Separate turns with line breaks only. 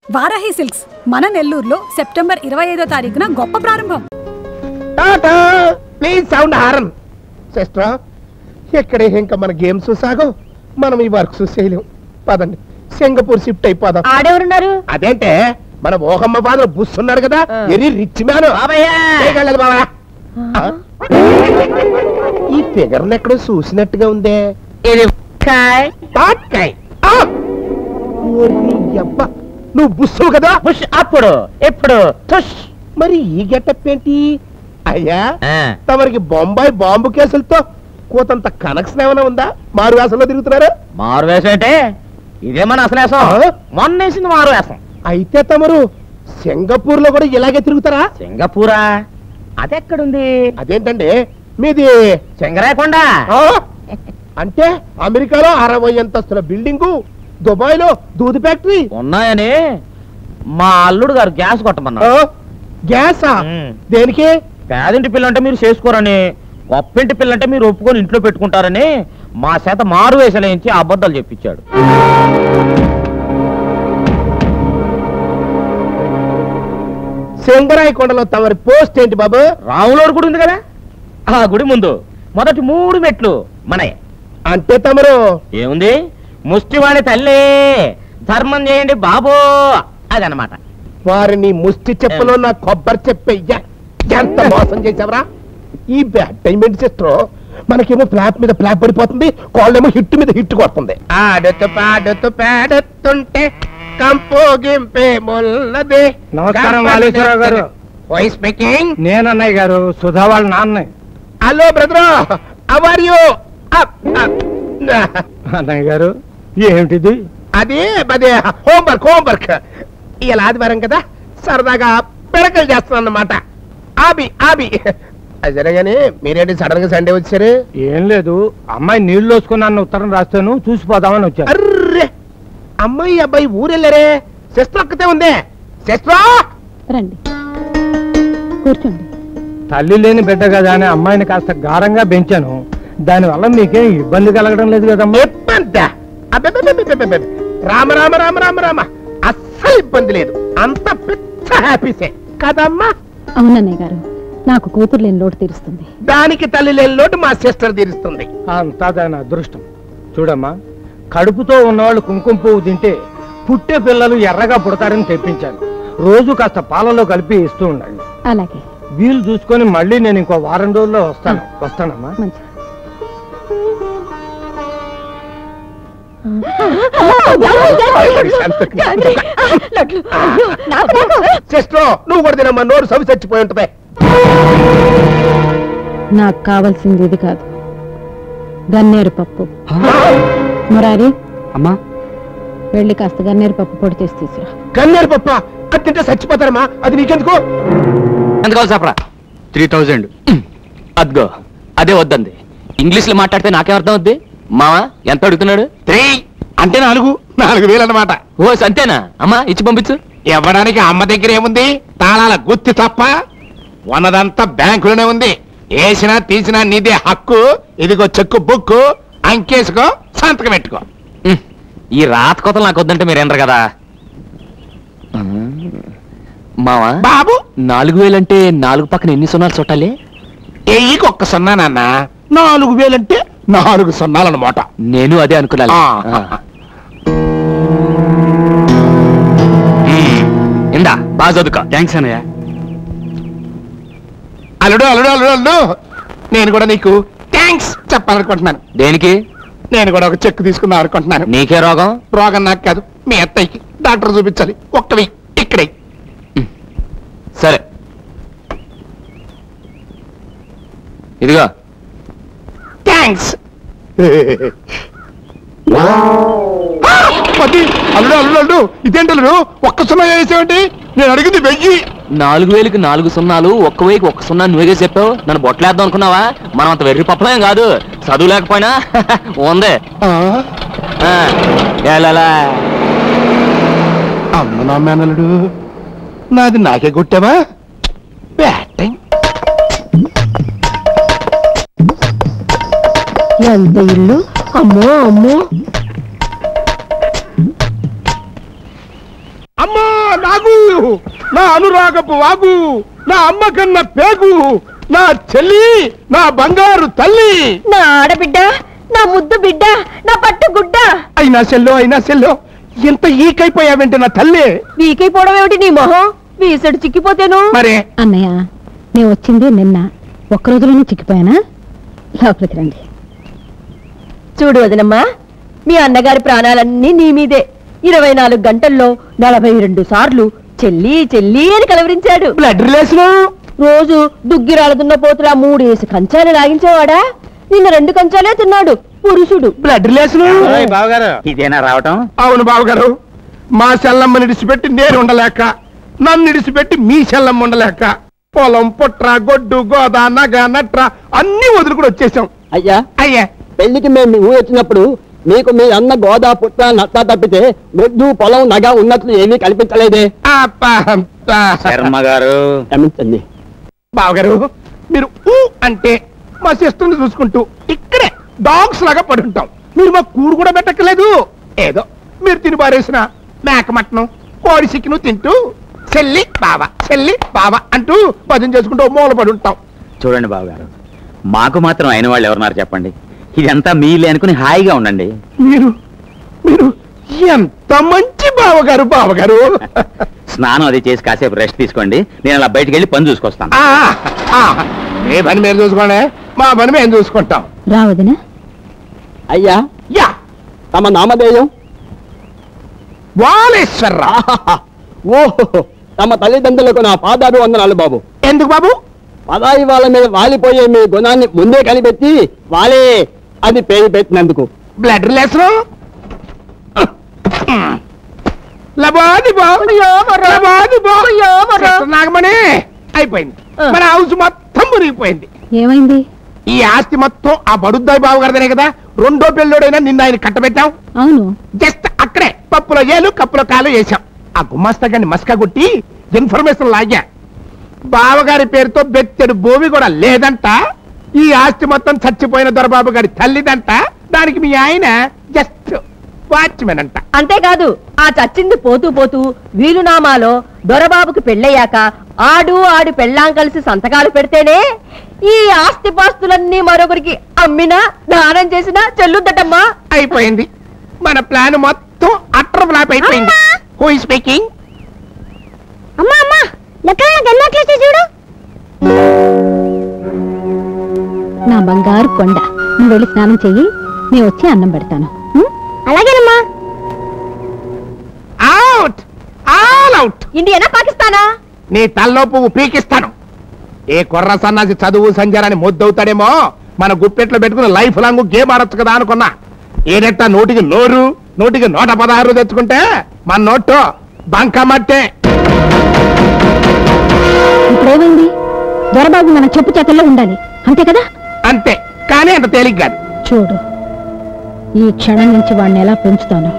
Varahi silks మన నెల్లూరులో September 25వ తారీఖున గొప్ప ప్రారంభం.
Tata please sound horn. Sister ఎక్కడే ఇంకా మన గేమ్స్ సాగో, మనం ఈ వర్క్ చేయలేం. పదండి సింగపూర్ షిఫ్ట్ అయిపోదాం.
ఆడెవరున్నారు?
అదేంటే మన మోహమ్మ ఫాదర్ బుస్ ఉన్నాడు కదా, వెరీ రిచ్ మ్యాన్. ఈ ఫిగర్ ఎక్కడో చూసినట్టుగా ఉందే. నువ్వు బుస్సు కదా?
బుష్ అప్పుడు ఎప్పుడు
మరి ఈ గెటప్ ఏంటి అయ్యా? తమరికి బొంబాయి బాంబు కేసులతో కోతంత కనెక్షన్ ఏమైనా ఉందా? మారు వేసంలో తిరుగుతున్నారు?
మారు వేసం అంటే ఇదే మన అసలు వేసం. మొన్న వేసింది మారు వేసం.
అయితే తమరు సింగపూర్ లో కూడా ఇలాగే తిరుగుతారా?
సింగపూరా? అదెక్కడుంది?
అదేంటండి మీది
సింగరాయకొండ.
అంటే అమెరికాలో 60 అంతస్తుల బిల్డింగు, దుబాయ్ లో దూది ఫ్యాక్టరీ
ఉన్నాయని మా అల్లుడు గారు గ్యాస్ కొట్టమన్నా.
గ్యాసా? దేనికి?
పేదింటి పిల్లంటే మీరు చేసుకోరని, గొప్పింటి పిల్లంటే మీరు ఒప్పుకొని ఇంట్లో పెట్టుకుంటారని మా చేత మారు వేసలేంచి అబద్ధాలు చెప్పించాడు.
సింగరాయకొండలో తమరి పోస్ట్ ఏంటి బాబు?
రాములోడు గుడి ఉంది కదా, ఆ గుడి ముందు మొదటి 3 మెట్లు మనయే.
అంటే తమరు
ఏముంది, ముష్టివాణి తల్లి ధర్మం చేయండి బాబో అదనమాట.
వారిని ముష్టి చెప్పులో నా కొబ్బరి చెప్పయ్యా, ఎంత మోసం చేసావరా? ఈ బ్యాడ్ టైం ఏంటి సిస్టర్? మనకేమో ఫ్లాప్ మీద ఫ్లాప్ పడిపోతుంది, కాళ్ళేమో హిట్ మీద హిట్ కొడుతుంది. ఆడుతూ పాడుతూ పాడుతుంటే కంపోగింపే మొల్లదే.
నమస్కారం వాలేశ్వరరావు గారు.
స్పీకింగ్.
నేను అన్నయ్య గారు, సుధా వాళ్ళ నాన్న.
Hello brother, how are you?
అన్నయ్య గారు ఏమిటిది?
అది హోంవర్క్. ఇలా ఆదివారం కదా, సరదాగా పిడకలు చేస్తాను అన్నమాట. ఆబి అది సరేగాని మీరేంటి సడన్ గా సండే వచ్చారు?
ఏం లేదు, అమ్మాయి నీళ్లు వేసుకున్నాను ఉత్తరం రాస్తాను చూసిపోదామని వచ్చాను.
అర్రే, అమ్మాయి అబ్బాయి ఊరెళ్ళారే, సిస్టర్ ఒక్కతే ఉందే. సిస్టర్
రండి కూర్చోండి.
తల్లి లేని బిడ్డ కదా అని అమ్మాయిని కాస్త గారంగా పెంచాను, దానివల్ల మీకేం ఇబ్బంది కలగడం లేదు కదమ్మా?
రామ రామ రామ రామ రామ, అస్సలు ఇబ్బంది లేదు, అంత పెద్ద హ్యాపీసే కదమ్మా?
అవునన్నయ్య గారు, నాకు కూతురు లేని లోటు తీరుస్తుంది.
దానికి తల్లి లేని లోటు మా సిస్టర్ తీరుస్తుంది.
అంతా దాని అదృష్టం. చూడమ్మా, కడుపుతో ఉన్నవాళ్ళు కుంకుమ పువ్వు తింటే పుట్టే పిల్లలు ఎర్రగా పుడతారని తెప్పించాను. రోజు కాస్త పాలలో కలిపి ఇస్తూ ఉండండి.
అలాగే.
వీలు చూసుకొని మళ్ళీ నేను ఇంకో వారం రోజుల్లో వస్తానమ్మా.
సిస్టర్ నువ్వు కూడా తినమ్మా, నోరు సవి చచ్చిపోయి ఉంటుంది.
నాకు కావాల్సింది ఇది కాదు, గన్నేరు పప్పు. మురారి
అమ్మా,
వెళ్ళి కాస్త గన్నేరు పప్పు పొడి చేసి తీసురా.
గన్నేరు పప్ప? అది తింటే చచ్చిపోతారమ్మా, అది నీకెందుకు?
ఎంత కావాలి చెప్పరా? 3000. అద్గో అదే వద్దంది. ఇంగ్లీష్ లో మాట్లాడితే నాకేం అర్థం అవుద్ది? మావా ఎంత అడుగుతున్నాడు?
3 అంటే 4,000 అన్నమాట.
ఓ అంతేనా? అమ్మా ఇచ్చి పంపించు.
ఇవ్వడానికి అమ్మ దగ్గర ఏముంది? తాళాల గుత్తి తప్ప ఉన్నదంతా బ్యాంకులోనే ఉంది. వేసినా తీసినా నీదే హక్కు. ఇదిగో చెక్కు బుక్కు, అంకేసుకో, సంతకం పెట్టుకో.
ఈ రాత కోతలు నాకు వద్దంటే మీరేనరు కదా మావా.
బాబు
4000 అంటే 4 పక్కన ఎన్ని సున్నాలు చుట్టాలి?
ఎయ్యికి 1 సున్నా నాన్న. 4000 అంటే 4 సున్నాలన్నమాట.
నేను అదే అనుకున్నాను. ఇందా బాగా చదువుకో. థ్యాంక్స్ అన్నయ్య.
అల్లుడు అల్లుడు అల్లుడు అల్లుడు, నేను కూడా నీకు థ్యాంక్స్ చెప్పాలనుకుంటున్నాను.
దేనికి?
నేను కూడా ఒక చెక్ తీసుకుందాం అనుకుంటున్నాను.
నీకే రోగం?
రోగం నాకు కాదు, మీ అత్తయ్యకి. డాక్టర్ చూపించాలి. ఒక్కవి ఇక్కడే.
సరే ఇదిగో.
థ్యాంక్స్. అల్లుడు అల్లుడు అల్లుడు, ఇదేంటి అల్లుడు 1 సున్నా వేసేవంటి? నేను అడిగింది 1000.
4000కి 4 సున్నాలు, 1,000కి 1 సున్నా నువ్వేగా చెప్పావు. నన్ను బొట్టలేద్దాం అనుకున్నావా? మనం అంత వెర్రి పప్పలేం కాదు, చదువు లేకపోయినా ఉందే.
అమ్మ నా మేనల్లుడు, నాది నాకే కొట్టావా? బ్యాటింగ్.
ఎంత ఇల్లు! అమ్మో అమ్మో
అమ్మో నాగు, నా అనురాగపు వాగు, నా అమ్మ కన్న పేగు, నా చెల్లి, నా బంగారు తల్లి,
నా ఆడబిడ్డ, నా ముద్దు బిడ్డ, నా పట్టు గుడ్డ.
అయినా సెల్లో ఇంత ఈకైపోయావేంటి నా తల్లి?
వీకైపోవడం ఏమిటి నీ మొహం? వీసడు చిక్కిపోతేను.
మరే
అన్నయ్య నేను వచ్చింది నిన్న, ఒక్క రోజులోనే చిక్కిపోయానా? లోపలికి రండి.
చూడు వదినమ్మా, మీ అన్నగారి ప్రాణాలన్నీ నీ మీదే. 24 గంటల్లో 42 సార్లు చెల్లి చెల్లి అని కలవరించాడు.
బ్లడ్ రిలేషన్
రోజు దుగ్గిరాలదున్న పోతులా 3 వేసి కంచాలు లాగించేవాడా? నిన్న 2 కంచాలే తిన్నాడు పురుషుడు.
Blood relation.
బావగారు
ఇదేనా రావటం?
అవును బావగారు, మా చెల్లమ్మని ఇడిచిపెట్టి నేను ఉండలేక, నన్ను ఇడిచిపెట్టి మీ చెల్లమ్మ ఉండలేక, పొలం పుట్ర గొడ్డు గోద నగ నట్ర అన్ని వదులుకుని వచ్చేసాం.
అయ్యా
అయ్యా
పెళ్లికి మేము మీ ఊరు వచ్చినప్పుడు మీకు మీ అన్న గోదా పుట్ట నత్త తప్పితే గొడ్డు పొలం నగ ఉన్నట్లు ఏమీ కల్పించలేదే.
శర్మ గారు
క్షమించండి
బావగారు, మీరు ఊ అంటే మా సిస్టర్ని చూసుకుంటూ ఇక్కడే డాగ్స్ లాగా పడుంటాం. మీరు మా కూడు కూడా పెట్టక్కలేదు. ఏదో మీరు తిని పారేసిన మేక మటనం కోడి చికెను తింటూ చెల్లి బావ అంటూ భజన చేసుకుంటూ మూల పడి ఉంటాం.
చూడండి బావగారు, మాకు మాత్రం అయిన వాళ్ళు ఎవరున్నారు చెప్పండి? ఇదంతా మీలే అనుకుని హాయిగా ఉండండి.
మీరు మీరు ఎంత మంచి బావగారు.
స్నానం అది చేసి కాసేపు రెస్ట్ తీసుకోండి, నేను అలా బయటికి వెళ్ళి పని చూసుకొస్తాను.
ఏ పని మీరు చూసుకోండి, మా పని మేము చూసుకుంటాం.
రావదినా?
అయ్యా
యా
తమ నామధేయం?
వాలేశ్వరరావు.
ఓహో, తమ తల్లిదండ్రులకు నా పాదాలు వందనాలు బాబు.
ఎందుకు బాబు?
పదాయి వాళ్ళ మీద వాలిపోయే మీ గుణాన్ని ముందే కనిపెట్టి వాలే అది పేరు పెట్టినందుకు.
బ్లడ్ రిలేషన్ నాగమణి అయిపోయింది. మన హౌస్ మొత్తం మునిగిపోయింది.
ఏమైంది?
ఈ ఆస్తి మొత్తం ఆ బడుద్దాయి బాబు గారిదనే కదా. రెండో పెళ్ళోడైనా నిన్న ఆయన కట్టబెట్టాం.
అవును,
జస్ట్ అక్కడే పప్పులో ఏలు కప్పులో కాలు వేశాం. ఆ గుమాస్తా గారిని మస్కా కొట్టి ఇన్ఫర్మేషన్ లాగా బావగారి పేరుతో బెత్తెడు భూమి కూడా లేదంట. ఈ ఆస్తి మొత్తం చచ్చిపోయిన దొరబాబు గారి తల్లిదంట. దానికి మీ ఆయన జస్ట్ వాచ్మెన్ అంట.
అంతేకాదు, ఆ చచ్చింది పోతూ పోతూ వీలునామాలో దొరబాబుకి పెళ్ళయ్యాక ఆడు పెళ్ళాం కలిసి సంతకాలు పెడితేనే ఈ ఆస్తిపాస్తులన్నీ మరొకరికి అమ్మినా దానం చేసినా చెల్లుద్దటమ్మా.
అయిపోయింది. మన ప్లాన్ మొత్తం అట్టర్ ఫ్లాప్ అయిపోయింది. Who is speaking?
అమ్మా అమ్మా, చూడు.
నా బంగారు కొండ, నువ్వు వెళ్ళి స్నానం చెయ్యి, నేను వచ్చి అన్నం పెడతాను.
అలాగేనమ్మా.
Out, all out.
ఇండియానా పాకిస్తానా?
నీ తల్లో పువ్వు పీకిస్తాను. ఏ కొర్ర సన్నాసి చదువు సంజారాన్ని మొద్దవుతాడేమో, మన గుప్పెట్లో పెట్టుకుని లైఫ్ లాంగ్ గేమ్ ఆడొచ్చు కదా అనుకున్నా. ఏదెట్టా నోటికి 116 తెచ్చుకుంటే మన నోటు బంకమట్టే.
ఇప్పుడేమైంది? దొరబాబు మన చెప్పు చేతల్లో ఉండాలి, అంతే కదా?
అంతే, కానీ అంత తేలిగ్గా
చూడు, ఈ క్షణం నుంచి వాడిని ఎలా పెంచుతాను.